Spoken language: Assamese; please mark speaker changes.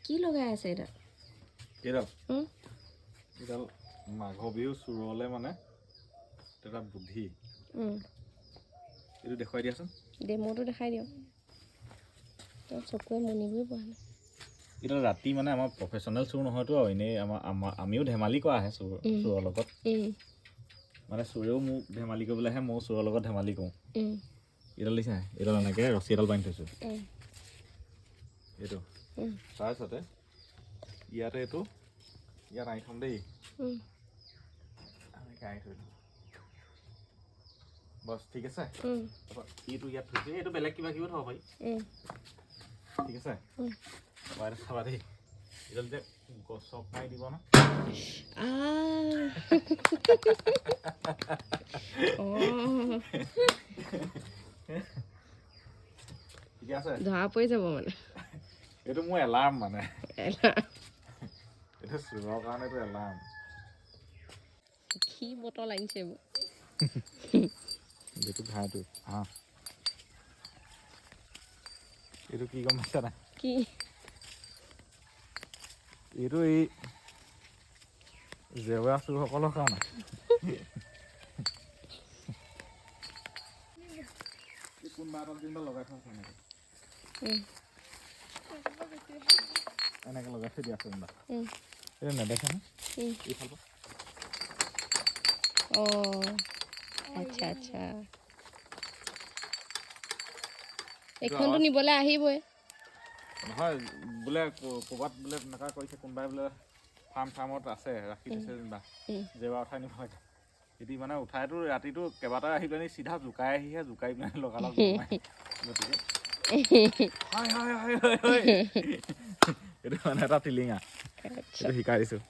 Speaker 1: কি লগাই আছে এটা
Speaker 2: এইডাল এইডাল মাঘ বিহু চুৰলে মানে এটা বুদ্ধি এইটো দেখুৱাই দিয়াচোন
Speaker 1: ডেমোটো দেখাই দিয়ক চকুৱে মনিবই পৰা নাই
Speaker 2: এটা ৰাতি মানে আমাৰ প্ৰফেচনেল চুৰ নহয়তো আৰু এনেই আমিও ধেমালি কৰা আহে চুৰৰ লগত মানে চুৰেও মোক ধেমালি কৰিবলৈ আহে ময়ো চুৰৰ লগত ধেমালি কৰোঁ এইডাল দিছা এইডাল এনেকৈ ৰছী এডাল বান্ধি থৈছোঁ এইটো তাৰপিছতে ইয়াতে এইটো ইয়াত আনি থ'ম দেই এনেকৈ আনি থৈ দিম বছ ঠিক আছে তাৰপৰা এইটো ইয়াত থৈছোঁ এইটো বেলেগ কিবা কিবি থ'ব পাৰি ঠিক আছে তাৰপৰা এইটো চাবা দেই এইডাল যে গছক মাৰি দিব ন ঠিকে আছে
Speaker 1: ধৰা পৰি যাব মানে
Speaker 2: এইটো মোৰ এলাৰ্ম মানে এইটো চুৰৰ কাৰণে এইটো এলাৰ্ম
Speaker 1: কি বটল আনিছে এইবোৰ
Speaker 2: এইটো ঘাঁহটো এইটো কি গম পাইছা নাই
Speaker 1: কি
Speaker 2: এইটো এই জেওৰা চুৰসকলৰ কাৰণে কোনোবা এটাত যেনিবা লগাই থোৱা আছে এনেকৈ লগাই থৈ দিয়া আছে যেনিবা এইটো নেদেখে ন এইফালৰ পৰা
Speaker 1: আচ্ছা আচ্ছা এইখনটো নিবলৈ আহিবই
Speaker 2: নহয় বোলে ক'ৰবাত বোলে তেনেকুৱা কৰিছে কোনোবাই বোলে ফাৰ্মত আছে ৰাখি থৈছে যেনিবা জেওৰা উঠাই নিব লাগে সিহঁতি মানে উঠাইতো ৰাতিটো কেইবাটাও আহি পেলাই চিধা জোকাই আহিহে জোকাই পেলাই লগালগ গতিকে এইটো মানে এটা টিলিঙা এইটো শিকাই দিছোঁ